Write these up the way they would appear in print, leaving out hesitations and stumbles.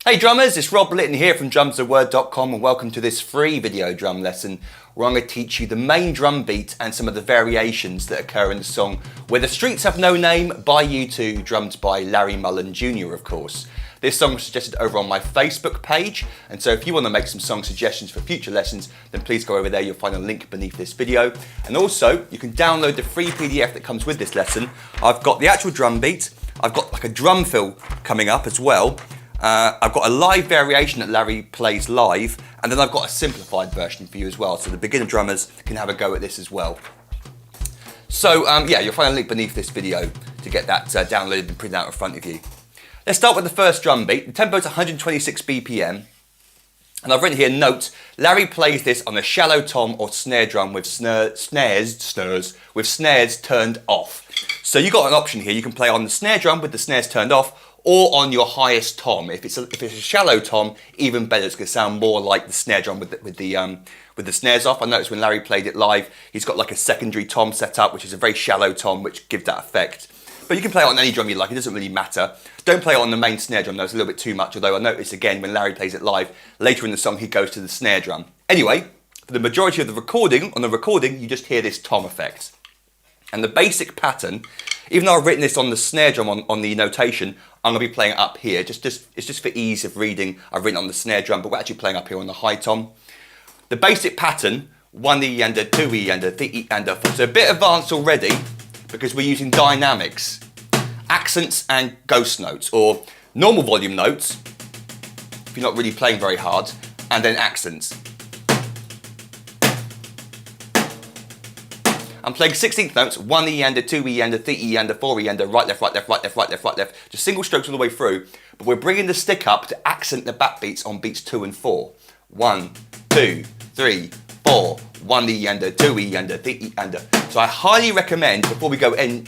Hey drummers, it's Rob Litton here from drumstheword.com and welcome to this free video drum lesson where I'm going to teach you the main drum beat and some of the variations that occur in the song Where the Streets Have No Name by U2, drummed by Larry Mullen Jr, of course. This song was suggested over on my Facebook page, and so if you want to make some song suggestions for future lessons, then please go over there. You'll find a link beneath this video. And also, you can download the free PDF that comes with this lesson. I've got the actual drum beat, I've got like a drum fill coming up as well. I've got a live variation that Larry plays live, and then I've got a simplified version for you as well, so the beginner drummers can have a go at this as well. So yeah, you'll find a link beneath this video to get that downloaded and printed out in front of you. Let's start with the first drum beat. The tempo is 126 BPM, and I've written here, note, Larry plays this on a shallow tom or snare drum with snares turned off. So you've got an option here. You can play on the snare drum with the snares turned off, or on your highest tom. If it's a shallow tom, even better. It's going to sound more like the snare drum with the snares off. I noticed when Larry played it live, he's got like a secondary tom set up, which is a very shallow tom, which gives that effect. But you can play it on any drum you like. It doesn't really matter. Don't play it on the main snare drum, though. It's a little bit too much. Although I noticed again when Larry plays it live, later in the song he goes to the snare drum. Anyway, for the majority of the recording, you just hear this tom effect. And the basic pattern, even though I've written this on the snare drum on the notation, I'm going to be playing it up here. It's just for ease of reading. I've written it on the snare drum, but we're actually playing up here on the high tom. The basic pattern, 1 E and a 2 E and a 3 E and a 4. So a bit advanced already because we're using dynamics, accents and ghost notes, or normal volume notes, if you're not really playing very hard, and then accents. I'm playing 16th notes, 1 E and a 2 E and a 3 E and a 4 E and a right, left, right, left, right, left, right, left, right, left. Just single strokes all the way through, but we're bringing the stick up to accent the back beats on beats 2 and 4. 1, 2, 3, 4. 1 E and a 2 E and a 3 E and a. So I highly recommend before you go any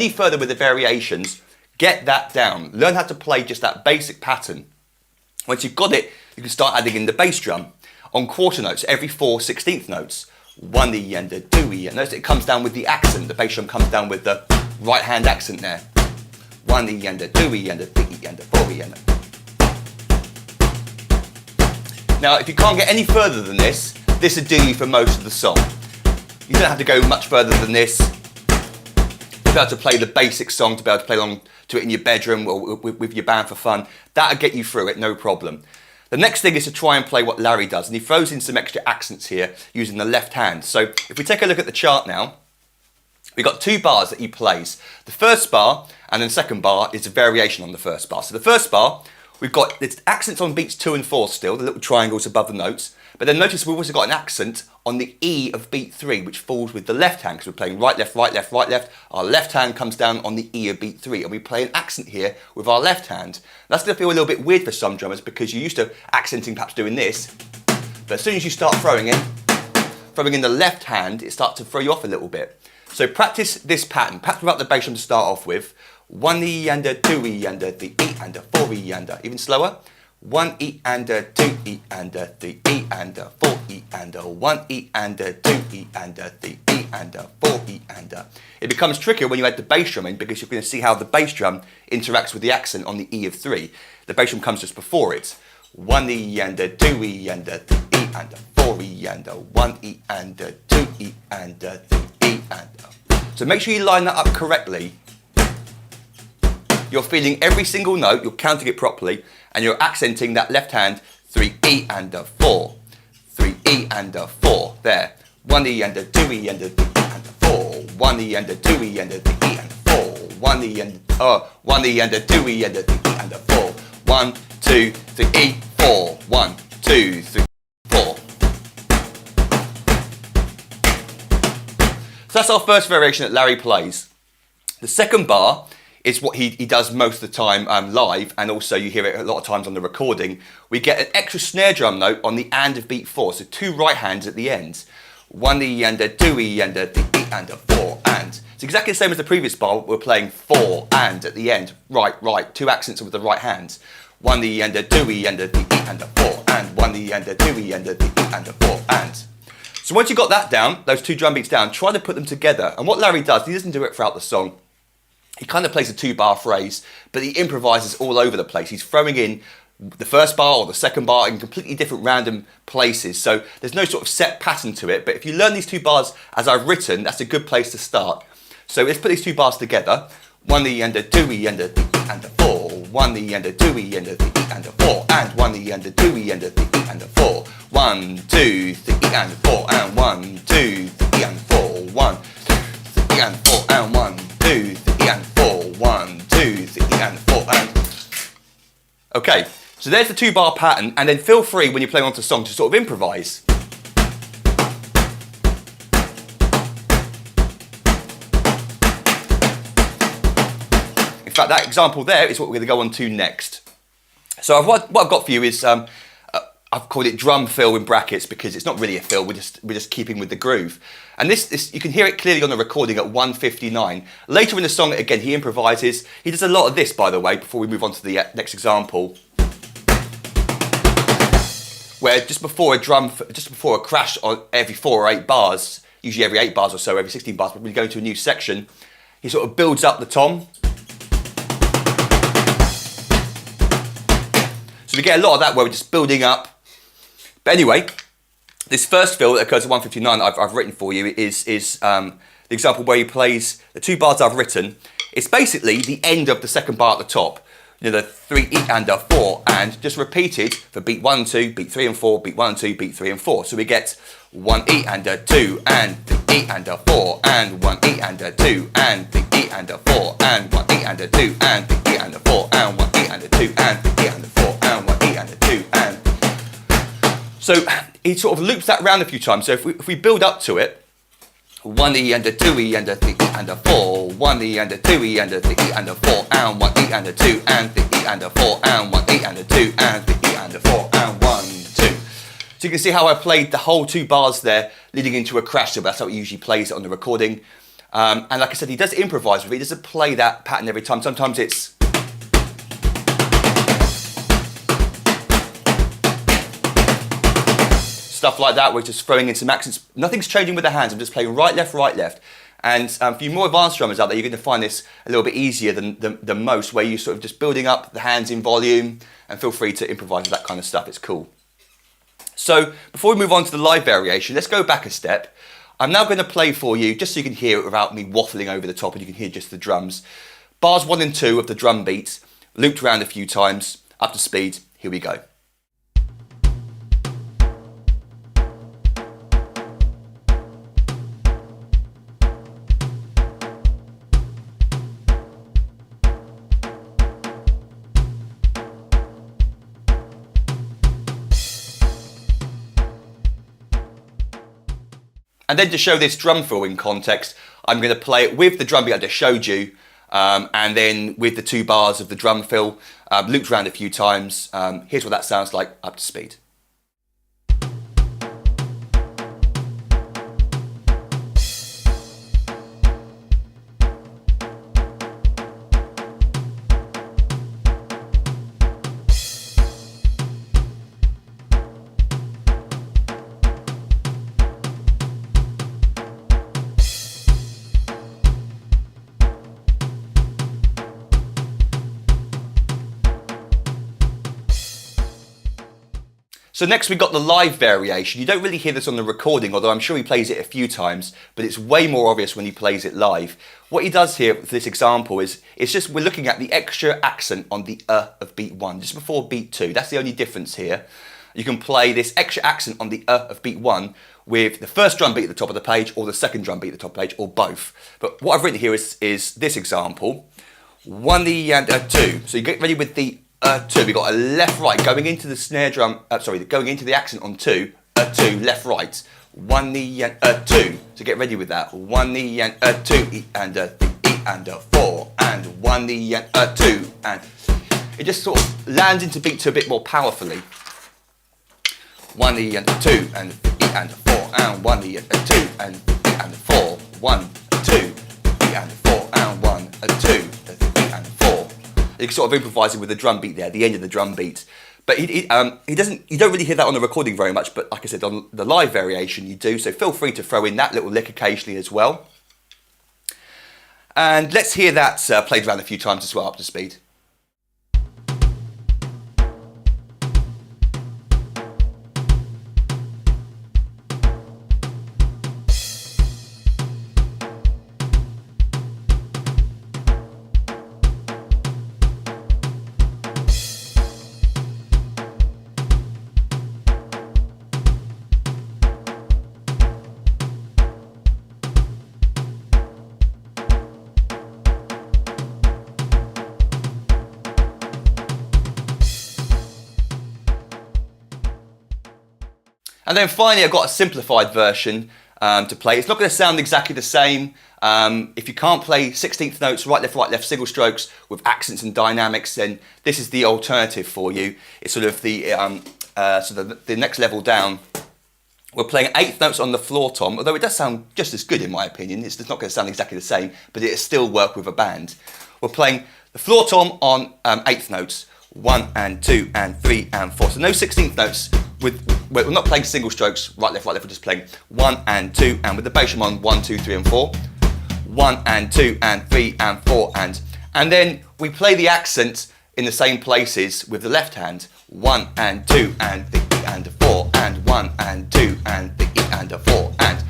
further with the variations, get that down. Learn how to play just that basic pattern. Once you've got it, you can start adding in the bass drum on quarter notes every 4 16th notes. 1 E and a 2 E, and notice it comes down with the accent. The bass drum comes down with the right hand accent there. 1 E and a 2 E and a 3 E and a 4 E and a. Now, if you can't get any further than this will do you for most of the song. You don't have to go much further than this. To be able to play the basic song, to be able to play along to it in your bedroom or with your band for fun, that'll get you through it, no problem. The next thing is to try and play what Larry does, and he throws in some extra accents here using the left hand. So if we take a look at the chart now, we've got 2 bars that he plays. The first bar and then second bar is a variation on the first bar. So the first bar, we've got it's accents on beats 2 and 4 still, the little triangles above the notes. But then notice we've also got an accent on the E of beat 3, which falls with the left hand, because we're playing right, left, right, left, right, left. Our left hand comes down on the E of beat 3, and we play an accent here with our left hand. That's going to feel a little bit weird for some drummers, because you're used to accenting perhaps doing this. But as soon as you start throwing in the left hand, it starts to throw you off a little bit. So practice this pattern. Perhaps without the bass drum to start off with. 1 E and a 2 E and a 3 E and a 4 E and a. Even slower. 1 E and a 2 E and a 3 E and a 4 E and a 1 E and a 2 E and a 3 E and a 4 E and a. It becomes trickier when you add the bass drum in, because you're going to see how the bass drum interacts with the accent on the E of 3. The bass drum comes just before it. 1 E and a 2 E and a 3 E and a 4 E and a 1 E and a 2 E and a 3 E and a. So make sure you line that up correctly. You're feeling every single note, you're counting it properly, and you're accenting that left hand, 3 E and a 4, 3 E and a 4, there. 1 E and a 2 E and a 3 E and a 4, 1 E and a 2 E and a 3 E and a 4, 1 E and 1 E and a 2 E and a 3 E and a 4, 1, 2, 3 E, 4, 1, 2, 3, 4. So that's our first variation that Larry plays. The second bar is what he does most of the time live, and also you hear it a lot of times on the recording. We get an extra snare drum note on the and of beat 4, so 2 right hands at the end. 1 E and a 2 E and a 3 E and a 4 and. It's exactly the same as the previous bar, we're playing 4 and at the end. Right, right, 2 accents with the right hands. 1 E and a 2 E and a 3 E and a 4 and. 1 E and a 2 E and a 3 E and a 4 and. So once you've got that down, those 2 drum beats down, try to put them together. And what Larry does, he doesn't do it throughout the song. He kind of plays a 2-bar phrase, but he improvises all over the place. He's throwing in the first bar or the second bar in completely different random places. So there's no sort of set pattern to it, but if you learn these two bars as I've written, that's a good place to start. So let's put these two bars together. 1 E and a 2 E and a 3 E and a 4. 1 E and a 2 E and a 3 E and a 4. And 1 E and a 2 E and a 3 E and a 4. 1, 2, 3 E and 4. And 1, 2, 3 E and 4. 1, 3 E and 4. And 1, 2, 3 E and 4. 1, 2, 3 E and 4. And okay, so there's the two bar pattern, and then feel free when you're playing onto a song to sort of improvise. In fact, that example there is what we're going to go on to next. So what I've got for you is, I've called it drum fill in brackets because it's not really a fill, we're just keeping with the groove. And this you can hear it clearly on the recording at 1:59. Later in the song, again, he improvises. He does a lot of this, by the way, before we move on to the next example. Where just before a crash on every 4 or 8 bars, usually every 8 bars or so, every 16 bars, but when you go into a new section, he sort of builds up the tom. So we get a lot of that where we're just building up. But anyway, this first fill that occurs at 1:59 I've written for you is the example where he plays the two bars I've written. It's basically the end of the second bar at the top. You know, the 3 E and a 4, and just repeated for beat 1, 2, beat 3 and 4, beat 1, 2, beat 3 and 4. So we get 1 E and a 2, and 3 E and a 4, and 1 E and a 2, and 3 E and a 4, and 1 E and a 2, and 3 E and a 4, and 1 E and a 2, and 3 E and a 4, and 1 E and a 2, and so he sort of loops that round a few times. So if we build up to it, 1 E and a 2 E and a 3 E and a 4, 1 E and a 2 E and a 3 E and a 4, and 1 E and a 2, and 3 E and a 4, and 1 E and a 2, and 3 E and a 4, and 1, 2. So you can see how I played the whole 2 bars there, leading into a crash. So that's how he usually plays it on the recording. And like I said, he does improvise with it. He doesn't play that pattern every time. Sometimes it's stuff like that, we're just throwing in some accents. Nothing's changing with the hands. I'm just playing right, left, right, left. And for you more advanced drummers out there, you're going to find this a little bit easier than most, where you're sort of just building up the hands in volume, and feel free to improvise with that kind of stuff. It's cool. So before we move on to the live variation, let's go back a step. I'm now going to play for you, just so you can hear it without me waffling over the top and you can hear just the drums. Bars 1 and 2 of the drum beat, looped around a few times, up to speed. Here we go. And then to show this drum fill in context, I'm going to play it with the drum beat I just showed you, and then with the 2 bars of the drum fill, looped around a few times. Here's what that sounds like up to speed. So next we got the live variation. You don't really hear this on the recording, although I'm sure he plays it a few times, but it's way more obvious when he plays it live. What he does here with this example is, it's just we're looking at the extra accent on the of beat 1, just before beat 2. That's the only difference here. You can play this extra accent on the of beat 1 with the first drum beat at the top of the page, or the second drum beat at the top of the page, or both. But what I've written here is this example. 1 E and a 2. So you get ready with the 2. We've got a left right going into the snare drum, going into the accent on 2, 2, left right. 1 E and a 2. So get ready with that. 1 E and a 2, E and a 3, E and a 4, and 1 E and a 2, and it just sort of lands into beat 2 a bit more powerfully. 1 E and a 2, and E and a 4, and 1 E and a 2, and E and a 4, 1, 2, E and a 4, and 1, a 2, and 4. You can sort of improvising with the drum beat there, the end of the drum beat. But he doesn't. You don't really hear that on the recording very much. But like I said, on the live variation, you do. So feel free to throw in that little lick occasionally as well. And let's hear that played around a few times as well, up to speed. And then finally, I've got a simplified version to play. It's not going to sound exactly the same. If you can't play 16th notes, right, left, single strokes with accents and dynamics, then this is the alternative for you. It's sort of the next level down. We're playing 8th notes on the floor tom, although it does sound just as good in my opinion. It's not going to sound exactly the same, but it'll still work with a band. We're playing the floor tom on 8th notes, 1 and 2 and 3 and 4. So no 16th notes. We're not playing single strokes, right, left, we're just playing 1 and 2, and with the bass drum on 1, 2, 3 and 4. 1 and 2 and 3 and 4 and then we play the accent in the same places with the left hand. 1 and 2 and 3 and 4 and 1 and 2 and 3 and 4 and.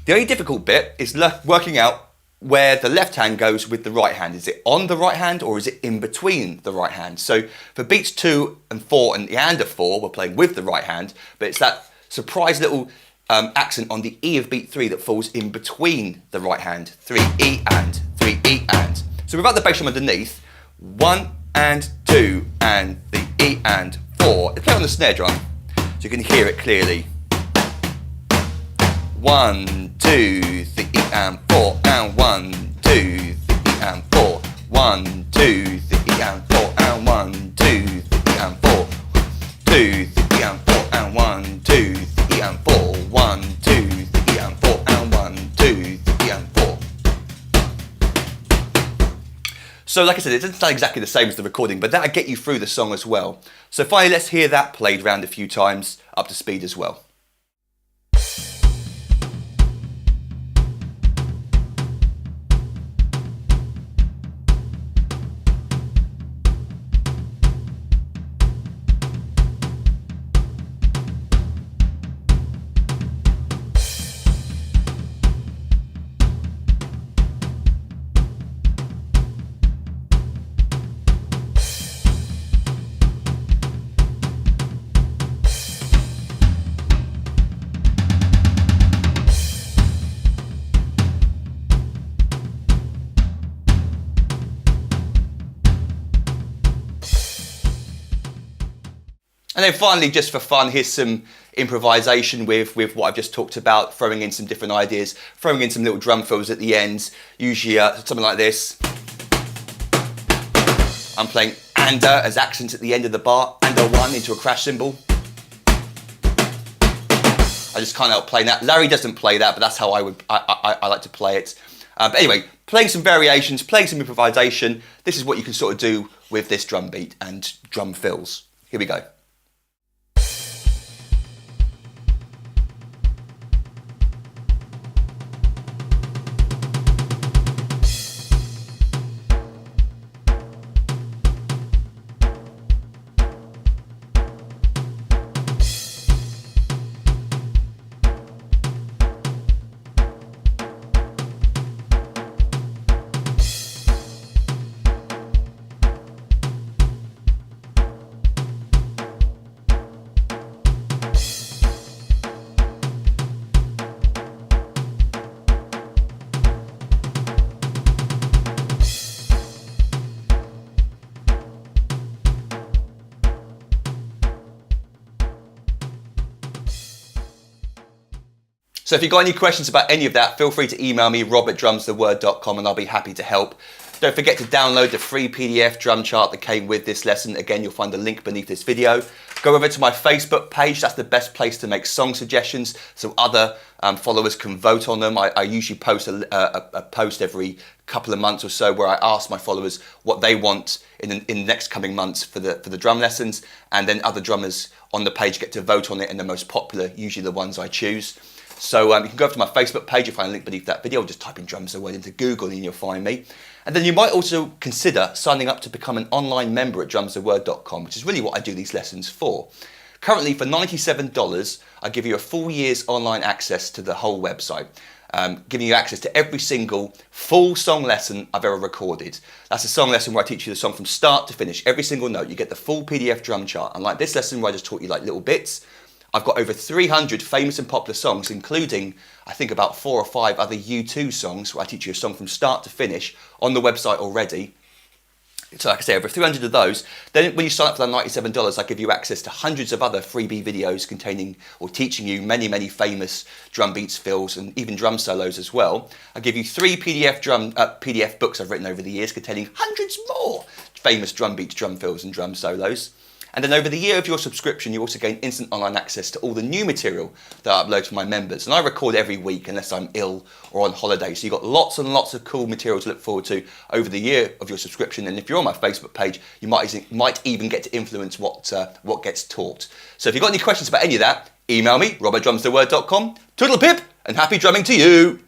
The only difficult bit is working out where the left hand goes with the right hand. Is it on the right hand or is it in between the right hand? So for beats 2 and 4 and the and a 4, we're playing with the right hand, but it's that surprise little accent on the E of beat 3 that falls in between the right hand. 3 E and 3 E and. So without the bass drum underneath, 1 and 2 and the E and 4. Let's play on the snare drum so you can hear it clearly. 1, 2, 3 and 4 and 1, 2, 3 and 4. 1, 2, 3 and 4 and 1, 2, 3 and 4. 2, 3 and 4 and 1, 2, 3 and 4. 1, 2, 3 and 4 and 1, 2, 3 and 4. So like I said, it doesn't sound exactly the same as the recording, but that'll get you through the song as well. So finally, let's hear that played round a few times up to speed as well. And then finally, just for fun, here's some improvisation with what I've just talked about, throwing in some different ideas, throwing in some little drum fills at the end, usually something like this. I'm playing and as accents at the end of the bar, and a 1 into a crash cymbal. I just can't help playing that. Larry doesn't play that, but that's how I like to play it. But anyway, playing some variations, playing some improvisation. This is what you can sort of do with this drum beat and drum fills. Here we go. So if you've got any questions about any of that, feel free to email me, rob@drumstheword.com, and I'll be happy to help. Don't forget to download the free PDF drum chart that came with this lesson. Again, you'll find the link beneath this video. Go over to my Facebook page. That's the best place to make song suggestions so other followers can vote on them. I usually post a post every couple of months or so where I ask my followers what they want in the next coming months for the drum lessons, and then other drummers on the page get to vote on it, and the most popular, usually the ones I choose. So you can go over to my Facebook page, you'll find a link beneath that video, or just type in Drums the Word into Google and you'll find me. And then you might also consider signing up to become an online member at drumstheword.com, which is really what I do these lessons for. Currently, for $97, I give you a full year's online access to the whole website, giving you access to every single full song lesson I've ever recorded. That's a song lesson where I teach you the song from start to finish, every single note. You get the full PDF drum chart. Unlike this lesson where I just taught you like little bits, I've got over 300 famous and popular songs, including, I think, about 4 or 5 other U2 songs where I teach you a song from start to finish on the website already. So like I say, over 300 of those. Then when you sign up for that $97, I give you access to hundreds of other freebie videos containing or teaching you many, many famous drum beats, fills, and even drum solos as well. I give you 3 PDF books I've written over the years containing hundreds more famous drum beats, drum fills, and drum solos. And then over the year of your subscription, you also gain instant online access to all the new material that I upload to my members. And I record every week unless I'm ill or on holiday. So you've got lots and lots of cool material to look forward to over the year of your subscription. And if you're on my Facebook page, you might even get to influence what gets taught. So if you've got any questions about any of that, email me, rob@drumstheword.com. Toodle pip, and happy drumming to you.